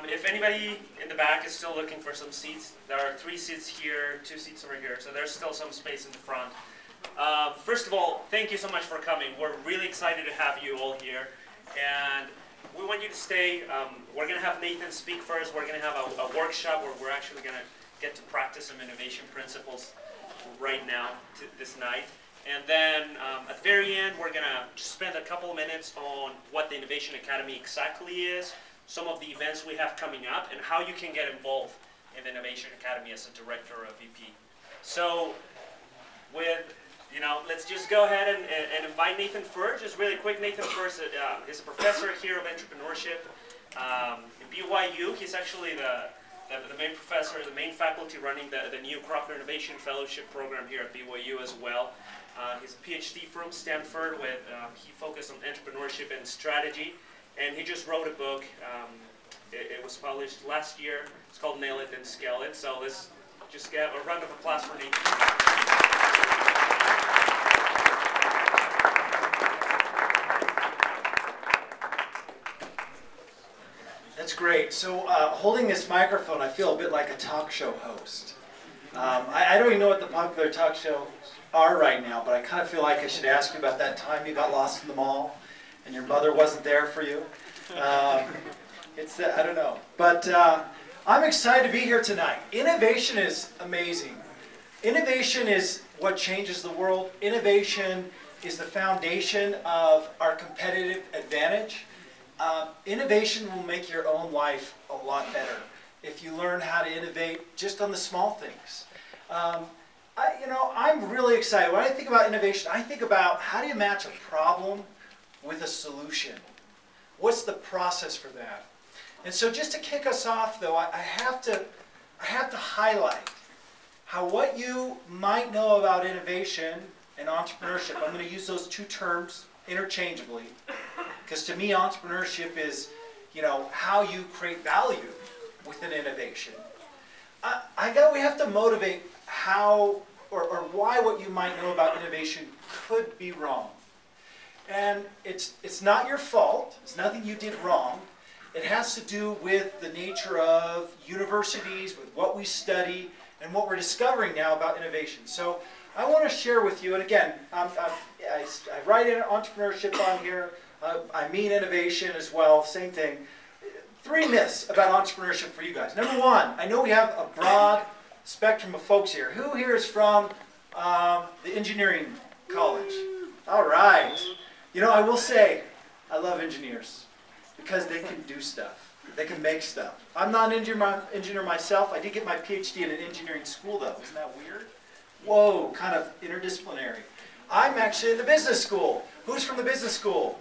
If anybody in the back is still looking for some seats, there are 3 seats here, 2 seats over here, so there's still some space in the front. First of all, thank you so much for coming. We're really excited to have you all here, and we want you to stay. We're going to have Nathan speak first. We're going to have a workshop where we're actually going to get to practice some innovation principles right now, this night. And then at the very end, we're going to spend a couple of minutes on what the Innovation Academy exactly is, some of the events we have coming up, and how you can get involved in the Innovation Academy as a director or a VP. So let's just go ahead and invite Nathan Furr. Just really quick, Nathan Furr is a professor here of entrepreneurship in BYU. He's actually the main professor, the main faculty running the new Crocker Innovation Fellowship program here at BYU as well. He's a PhD from Stanford he focused on entrepreneurship and strategy, and he just wrote a book. It was published last year. It's called Nail It and Scale It. So let's just get a round of applause for Nathan. That's great. So holding this microphone, I feel a bit like a talk show host. I don't even know what the popular talk shows are right now, but I kind of feel like I should ask you about that time you got lost in the mall and your mother wasn't there for you. I don't know. But I'm excited to be here tonight. Innovation is amazing. Innovation is what changes the world. Innovation is the foundation of our competitive advantage. Innovation will make your own life a lot better if you learn how to innovate just on the small things. I'm really excited. When I think about innovation, I think about how do you match a problem with a solution? What's the process for that? And so just to kick us off, though, I have to highlight how what you might know about innovation and entrepreneurship, I'm going to use those 2 terms interchangeably, because to me entrepreneurship is, how you create value with an innovation. We have to motivate how or why what you might know about innovation could be wrong. And it's not your fault. It's nothing you did wrong. It has to do with the nature of universities, with what we study, and what we're discovering now about innovation. So I want to share with you, and again, I write in entrepreneurship on here. I mean innovation as well, same thing. 3 myths about entrepreneurship for you guys. Number 1, I know we have a broad spectrum of folks here. Who here is from the engineering college? All right. I will say, I love engineers because they can do stuff. They can make stuff. I'm not an engineer myself. I did get my PhD in an engineering school, though. Isn't that weird? Whoa, kind of interdisciplinary. I'm actually in the business school. Who's from the business school?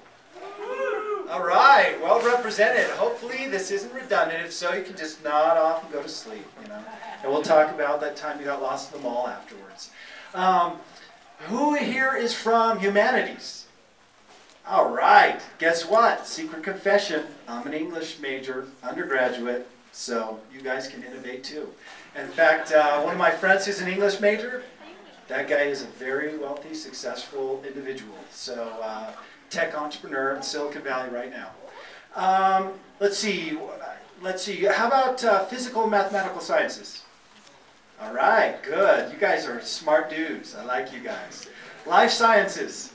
All right, well represented. Hopefully this isn't redundant. If so, you can just nod off and go to sleep, And we'll talk about that time you got lost in the mall afterwards. Who here is from humanities? All right, guess what? Secret confession. I'm an English major, undergraduate, so you guys can innovate too. In fact, one of my friends is an English major. That guy is a very wealthy, successful individual. So, tech entrepreneur in Silicon Valley right now. Let's see. How about physical and mathematical sciences? All right, good. You guys are smart dudes. I like you guys. Life sciences.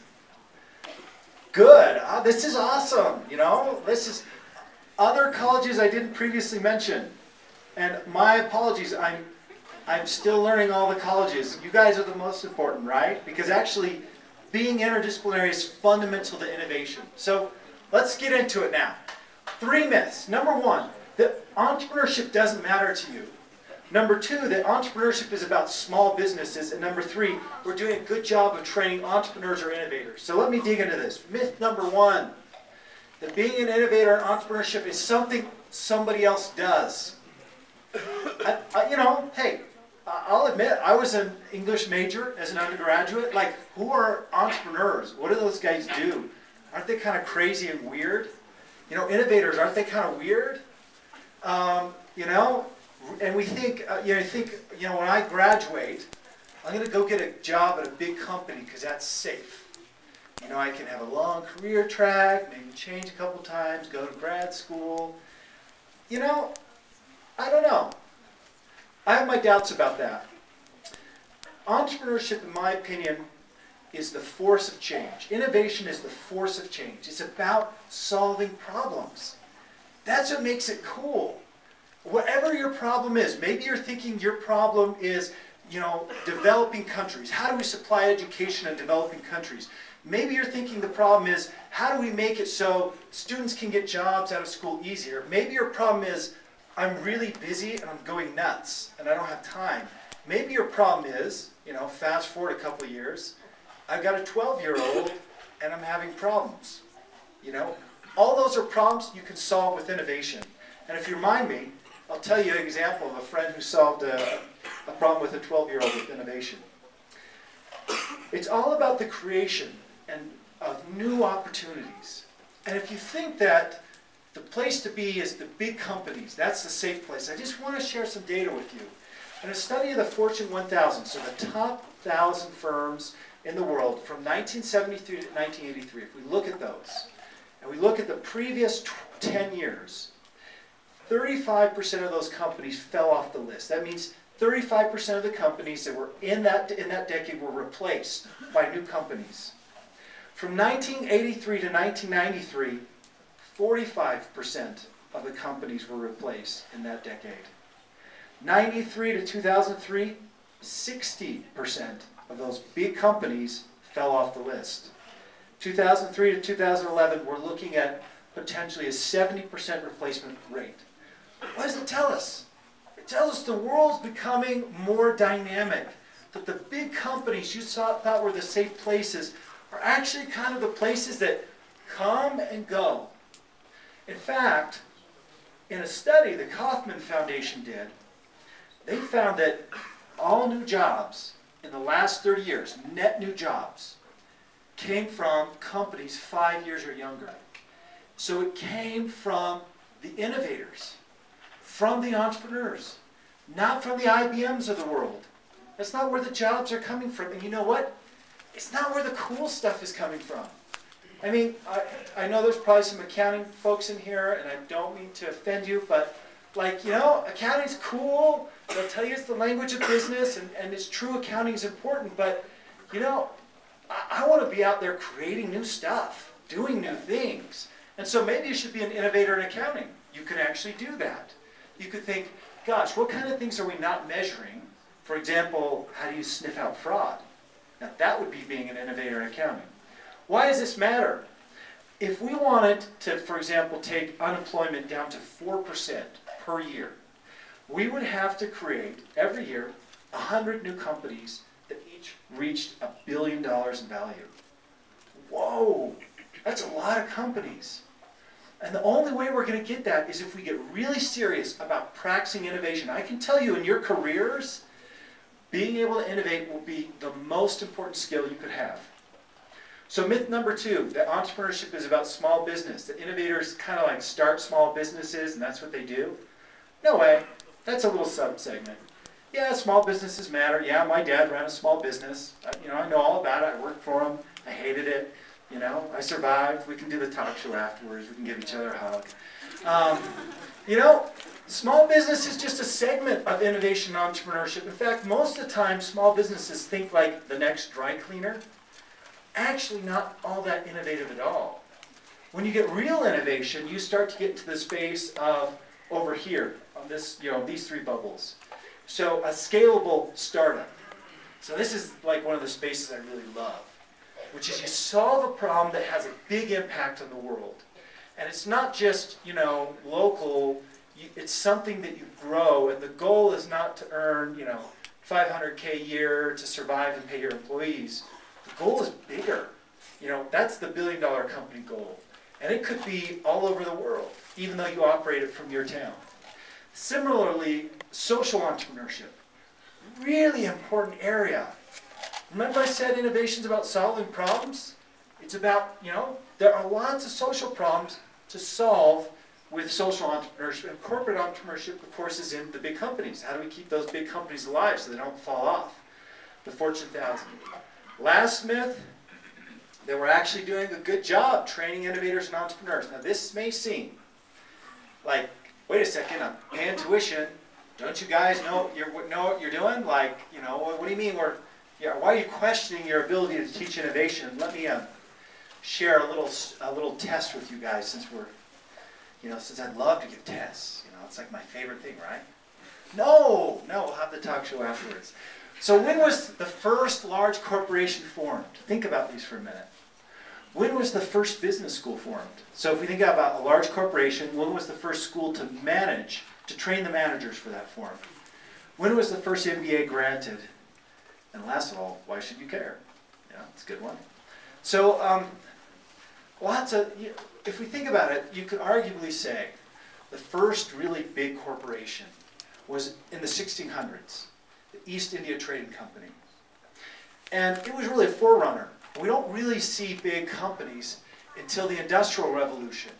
Good. This is awesome. This is other colleges I didn't previously mention. And my apologies. I'm still learning all the colleges. You guys are the most important, right? Because actually, being interdisciplinary is fundamental to innovation. So let's get into it now. 3 myths. Number 1, that entrepreneurship doesn't matter to you. Number 2, that entrepreneurship is about small businesses. And number 3, we're doing a good job of training entrepreneurs or innovators. So let me dig into this. Myth number 1, that being an innovator and entrepreneurship is something somebody else does. Hey, I'll admit, I was an English major as an undergraduate. Like, who are entrepreneurs? What do those guys do? Aren't they kind of crazy and weird? Innovators, aren't they kind of weird? And we think, when I graduate, I'm going to go get a job at a big company because that's safe. I can have a long career track, maybe change a couple times, go to grad school. you know, I don't know. I have my doubts about that. Entrepreneurship, in my opinion, is the force of change. Innovation is the force of change. It's about solving problems. That's what makes it cool. Whatever your problem is, maybe you're thinking your problem is, you know, developing countries. How do we supply education in developing countries? Maybe you're thinking the problem is, how do we make it so students can get jobs out of school easier? Maybe your problem is, I'm really busy and I'm going nuts and I don't have time. Maybe your problem is, you know, fast forward a couple of years, I've got a 12-year-old and I'm having problems. You know, all those are problems you can solve with innovation. And if you remind me, I'll tell you an example of a friend who solved a problem with a 12-year-old with innovation. It's all about the creation of new opportunities. And if you think that the place to be is the big companies, that's the safe place, I just want to share some data with you. In a study of the Fortune 1000, so the top 1,000 firms in the world from 1973 to 1983, if we look at those, and we look at the previous 10 years, 35% of those companies fell off the list. That means 35% of the companies that were in that decade were replaced by new companies. From 1983 to 1993, 45% of the companies were replaced in that decade. 93 to 2003, 60% of those big companies fell off the list. 2003 to 2011, we're looking at potentially a 70% replacement rate. What does it tell us? It tells us the world's becoming more dynamic, that the big companies you thought were the safe places are actually kind of the places that come and go. In fact, in a study the Kauffman Foundation did, they found that all new jobs in the last 30 years, net new jobs, came from companies 5 years or younger. So it came from the innovators, from the entrepreneurs, not from the IBMs of the world. That's not where the jobs are coming from. And you know what? It's not where the cool stuff is coming from. I mean, I know there's probably some accounting folks in here, and I don't mean to offend you, but like, you know, accounting's cool. They'll tell you it's the language of business, and it's true accounting is important, but, you know, I want to be out there creating new stuff, doing new things. And so maybe you should be an innovator in accounting. You can actually do that. You could think, gosh, what kind of things are we not measuring? For example, how do you sniff out fraud? Now that would be being an innovator in accounting. Why does this matter? If we wanted to, for example, take unemployment down to 4% per year, we would have to create, every year, 100 new companies that each reached $1 billion in value. Whoa! That's a lot of companies. And the only way we're going to get that is if we get really serious about practicing innovation. I can tell you in your careers, being able to innovate will be the most important skill you could have. So myth number 2, that entrepreneurship is about small business. That innovators kind of like start small businesses and that's what they do. No way. That's a little sub-segment. Yeah, small businesses matter. Yeah, my dad ran a small business. I know all about it. I worked for him. I hated it. You know, I survived. We can do the talk show afterwards. We can give each other a hug. You know, small business is just a segment of innovation and entrepreneurship. In fact, most of the time, small businesses think like the next dry cleaner. Actually, not all that innovative at all. When you get real innovation, you start to get into the space of over here, on this, you know, these 3 bubbles. So a scalable startup. So this is like one of the spaces I really love, which is you solve a problem that has a big impact on the world. And it's not just, you know, local, it's something that you grow, and the goal is not to earn, you know, $500K a year to survive and pay your employees. The goal is bigger. You know, that's the $1 billion company goal. And it could be all over the world, even though you operate it from your town. Similarly, social entrepreneurship, really important area. Remember I said innovation is about solving problems? It's about, you know, there are lots of social problems to solve with social entrepreneurship. And corporate entrepreneurship, of course, is in the big companies. How do we keep those big companies alive so they don't fall off? The Fortune 1000. Last myth, that we're actually doing a good job training innovators and entrepreneurs. Now this may seem like, wait a second, I'm paying tuition. Don't you guys know what you're doing? Like, you know, what do you mean why are you questioning your ability to teach innovation? Let me share a little test with you guys since since I'd love to give tests. You know, it's like my favorite thing, right? No, we'll have the talk show afterwards. So when was the first large corporation formed? Think about these for a minute. When was the first business school formed? So if we think about a large corporation, when was the first school to train the managers for that formed? When was the first MBA granted? And last of all, why should you care? Yeah, it's a good one. So if we think about it, you could arguably say the first really big corporation was in the 1600s, the East India Trading Company. And it was really a forerunner. We don't really see big companies until the Industrial Revolution.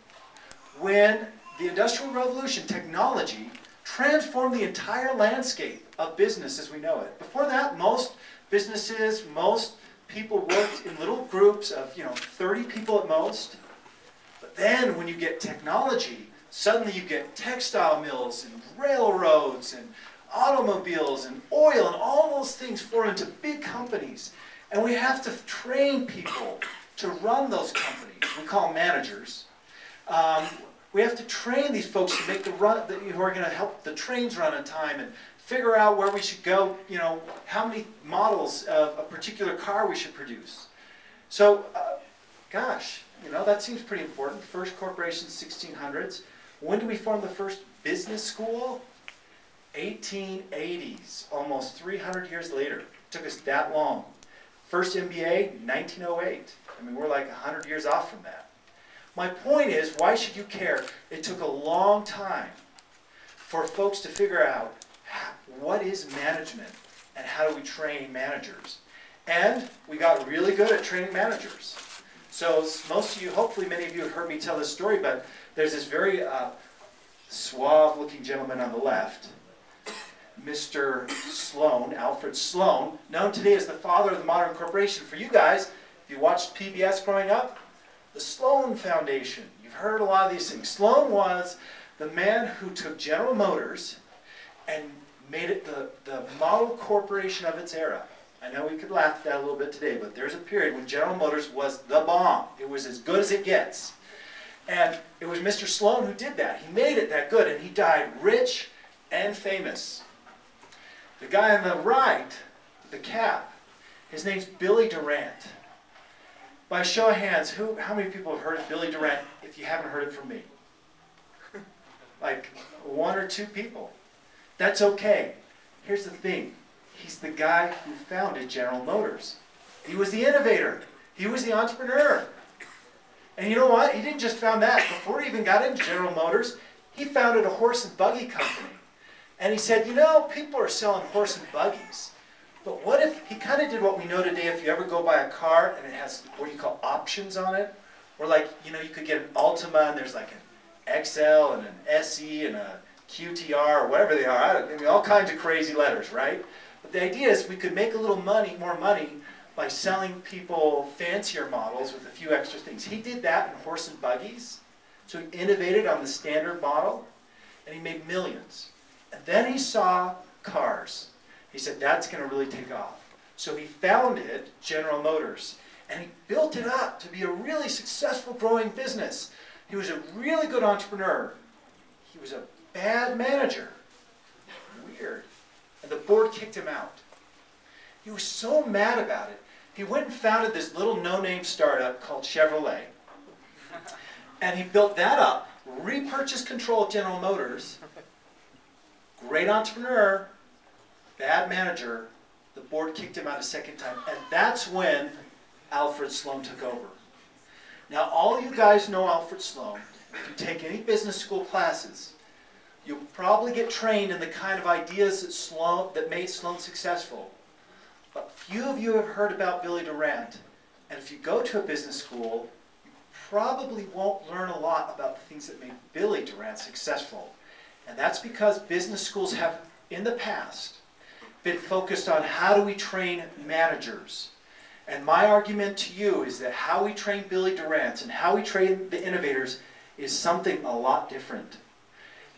When the Industrial Revolution, technology transformed the entire landscape of business as we know it. Before that, most businesses, most people worked in little groups of 30 people at most. But then when you get technology, suddenly you get textile mills and railroads and automobiles and oil and all those things form into big companies. And we have to train people to run those companies. We call them managers. We have to train these folks to make who are going to help the trains run on time and figure out where we should go, how many models of a particular car we should produce. So, gosh, that seems pretty important. First corporation, 1600s. When did we form the first business school? 1880s, almost 300 years later. It took us that long. First MBA, 1908. I mean, we're like 100 years off from that. My point is, why should you care? It took a long time for folks to figure out what is management and how do we train managers. And we got really good at training managers. So most of you, hopefully many of you have heard me tell this story, but there's this very suave-looking gentleman on the left, Mr. Sloan, Alfred Sloan, known today as the father of the modern corporation. For you guys, if you watched PBS growing up, the Sloan Foundation. You've heard a lot of these things. Sloan was the man who took General Motors and made it the model corporation of its era. I know we could laugh at that a little bit today, but there's a period when General Motors was the bomb. It was as good as it gets. And it was Mr. Sloan who did that. He made it that good, and he died rich and famous. The guy on the right, the cap, his name's Billy Durant. By show of hands, how many people have heard of Billy Durant if you haven't heard it from me? Like 1 or 2 people. That's okay. Here's the thing. He's the guy who founded General Motors. He was the innovator. He was the entrepreneur. And you know what? He didn't just found that. Before he even got into General Motors, he founded a horse and buggy company. And he said, people are selling horse and buggies. But what if he kind of did what we know today? If you ever go buy a car and it has what you call options on it, or like, you could get an Altima and there's like an XL and an SE and a QTR or whatever they are. I mean, all kinds of crazy letters, right? But the idea is we could make a little more money by selling people fancier models with a few extra things. He did that in horse and buggies. So he innovated on the standard model and he made millions. And then he saw cars. He said, that's going to really take off. So he founded General Motors, and he built it up to be a really successful growing business. He was a really good entrepreneur. He was a bad manager. Weird. And the board kicked him out. He was so mad about it. He went and founded this little no-name startup called Chevrolet. And he built that up, repurchased control of General Motors. Great entrepreneur. Bad manager. The board kicked him out a second time. And that's when Alfred Sloan took over. Now, all you guys know Alfred Sloan. If you take any business school classes, you'll probably get trained in the kind of ideas that made Sloan successful. But few of you have heard about Billy Durant. And if you go to a business school, you probably won't learn a lot about the things that made Billy Durant successful. And that's because business schools have, in the past, been focused on how do we train managers. And my argument to you is that how we train Billy Durant and how we train the innovators is something a lot different.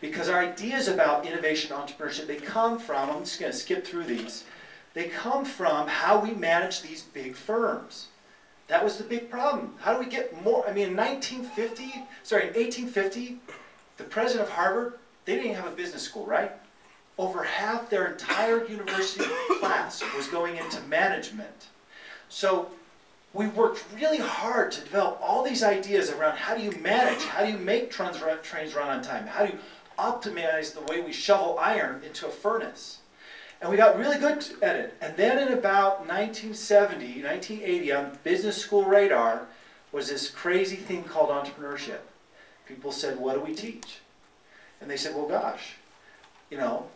Because our ideas about innovation and entrepreneurship, they come from, I'm just going to skip through these, they come from how we manage these big firms. That was the big problem. How do we get more? I mean, in 1850, the president of Harvard, they didn't even have a business school, right? Over half their entire university class was going into management. So we worked really hard to develop all these ideas around how do you manage, how do you make trains run on time, how do you optimize the way we shovel iron into a furnace. And we got really good at it. And then in about 1970, 1980, on business school radar, was this crazy thing called entrepreneurship. People said, what do we teach? And they said, well, gosh, you know,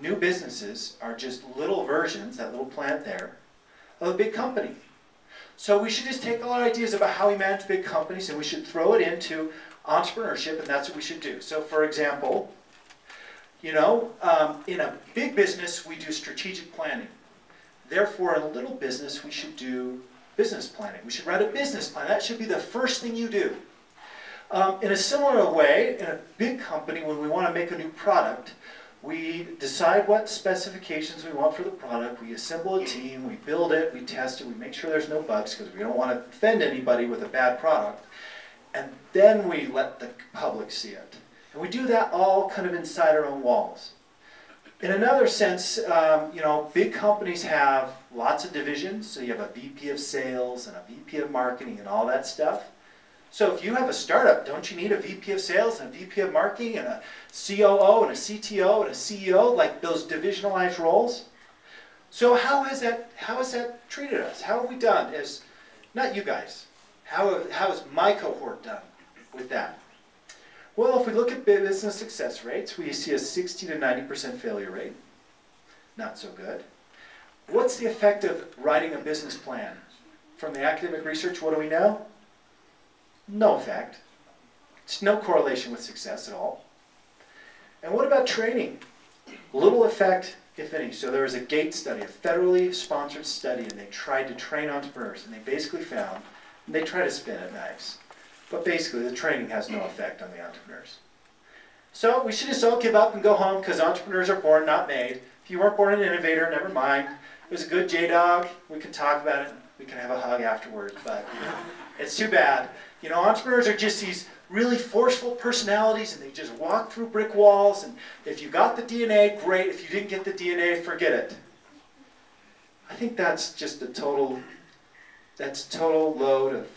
new businesses are just little versions, that little plant there, of a big company. So we should just take all our ideas about how we manage big companies and we should throw it into entrepreneurship, and that's what we should do. So for example, you know, in a big business, we do strategic planning. Therefore, in a little business, we should do business planning. We should write a business plan. That should be the first thing you do. In a similar way, in a big company, when we want to make a new product, we decide what specifications we want for the product, we assemble a team, we build it, we test it, we make sure there's no bugs because we don't want to offend anybody with a bad product. And then we let the public see it. And we do that all kind of inside our own walls. In another sense, you know, big companies have lots of divisions. So you have a VP of sales and a VP of marketing and all that stuff. So if you have a startup, don't you need a VP of sales and a VP of marketing and a COO and a CTO and a CEO, like those divisionalized roles? So how has that treated us? How have we done as, not you guys, how has my cohort done with that? Well, if we look at business success rates, we see a 60 to 90% failure rate. Not so good. What's the effect of writing a business plan? From the academic research, what do we know? No effect. It's no correlation with success at all. And what about training? Little effect, if any. So there was a GATE study, a federally sponsored study, and they tried to train entrepreneurs, and they basically found, and they try to spin it nice, but basically the training has no effect on the entrepreneurs. So we should just all give up and go home because entrepreneurs are born, not made. If you weren't born an innovator, never mind. It was a good J-Dog. We can talk about it. We can have a hug afterwards, but it's too bad. You know, entrepreneurs are just these really forceful personalities, and they just walk through brick walls, and if you got the DNA, great. If you didn't get the DNA, forget it. I think that's just a total load of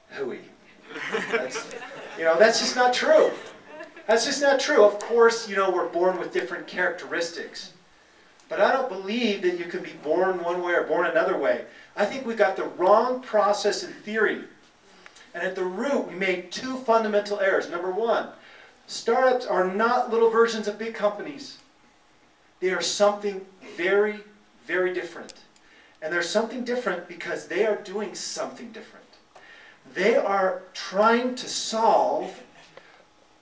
hooey. You know, that's just not true. That's just not true. Of course, you know, we're born with different characteristics. But I don't believe that you can be born one way or born another way. I think we got the wrong process and theory. And at the root, we made two fundamental errors. Number one, startups are not little versions of big companies. They are something very, very different. And they're something different because they are doing something different. They are trying to solve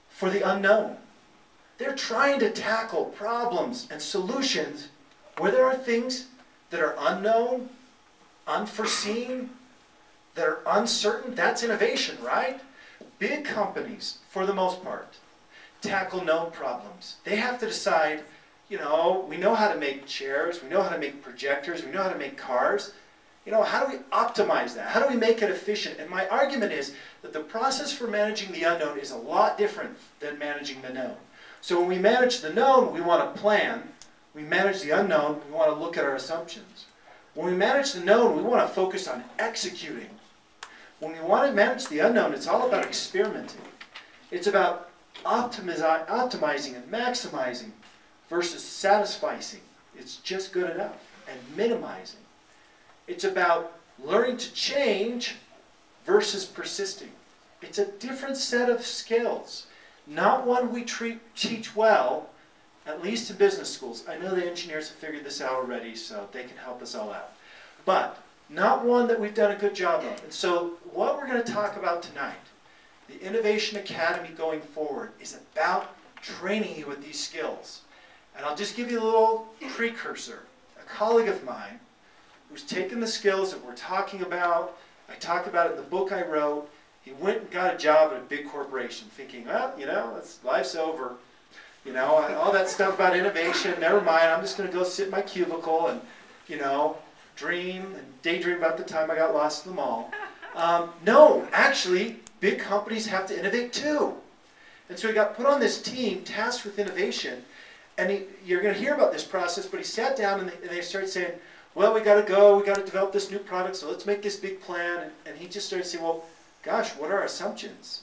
for the unknown. They're trying to tackle problems and solutions where there are things that are unknown, unforeseen, that are uncertain. That's innovation, right? Big companies, for the most part, tackle known problems. They have to decide, you know, we know how to make chairs, we know how to make projectors, we know how to make cars. You know, how do we optimize that? How do we make it efficient? And my argument is that the process for managing the unknown is a lot different than managing the known. So when we manage the known, we want to plan. We manage the unknown, we want to look at our assumptions. When we manage the known, we want to focus on executing. When we want to manage the unknown, it's all about experimenting. It's about optimizing and maximizing versus satisficing. It's just good enough. And minimizing. It's about learning to change versus persisting. It's a different set of skills. Not one we teach well, at least in business schools. I know the engineers have figured this out already, so they can help us all out. But not one that we've done a good job of. And so what we're going to talk about tonight, the Innovation Academy going forward, is about training you with these skills. And I'll just give you a little precursor. A colleague of mine who's taken the skills that we're talking about, I talk about it in the book I wrote, He went and got a job at a big corporation thinking, well, you know, life's over. You know, all that stuff about innovation, never mind, I'm just going to go sit in my cubicle and, you know, dream and daydream about the time I got lost in the mall. No, actually, big companies have to innovate too. And so he got put on this team tasked with innovation. And you're going to hear about this process, but he sat down and they started saying, well, we got to go, we got to develop this new product, so let's make this big plan. And he just started saying, well, gosh, what are our assumptions?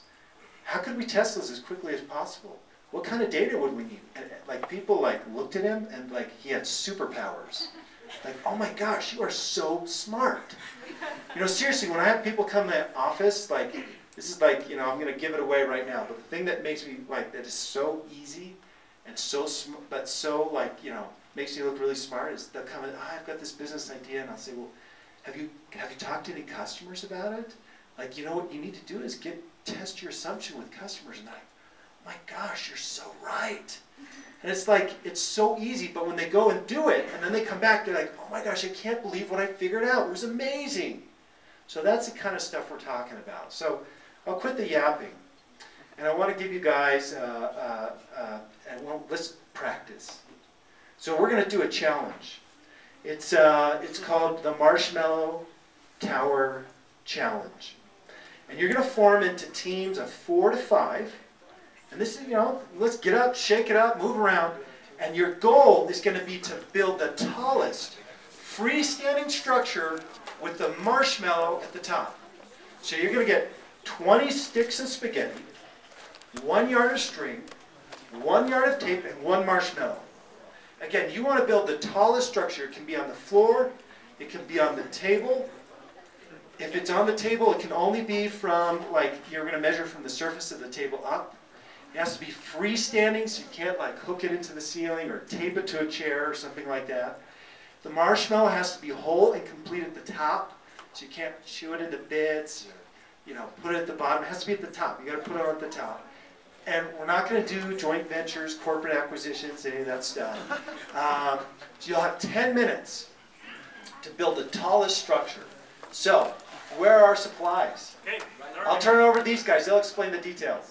How could we test those as quickly as possible? What kind of data would we need? And like people like looked at him and like he had superpowers. Like, oh my gosh, you are so smart. You know, seriously, when I have people come to the office, like, this is like, you know, I'm going to give it away right now, but the thing that makes me, like, that is so easy and so, but so, like, you know, makes me look really smart is they'll come in, oh, I've got this business idea, and I'll say, well, have you talked to any customers about it? Like, you know, what you need to do is test your assumption with customers, and they're like, oh my gosh, you're so right. And it's like, it's so easy, but when they go and do it, and then they come back, they're like, oh my gosh, I can't believe what I figured out. It was amazing. So that's the kind of stuff we're talking about. So I'll quit the yapping. And I want to give you guys, let's practice. So we're going to do a challenge. It's called the Marshmallow Tower Challenge. And you're going to form into teams of 4 to 5. And this is, you know, let's get up, shake it up, move around. And your goal is going to be to build the tallest freestanding structure with the marshmallow at the top. So you're going to get 20 sticks of spaghetti, 1 yard of string, 1 yard of tape, and 1 marshmallow. Again, you want to build the tallest structure. It can be on the floor, it can be on the table. If it's on the table, it can only be from, like, you're going to measure from the surface of the table up. It has to be freestanding, so you can't like hook it into the ceiling or tape it to a chair or something like that. The marshmallow has to be whole and complete at the top, so you can't chew it into bits or, you know, put it at the bottom. It has to be at the top. You got to put it at the top. And we're not going to do joint ventures, corporate acquisitions, any of that stuff. So you'll have 10 minutes to build the tallest structure. So, where are our supplies? Okay. I'll turn it over to these guys. They'll explain the details.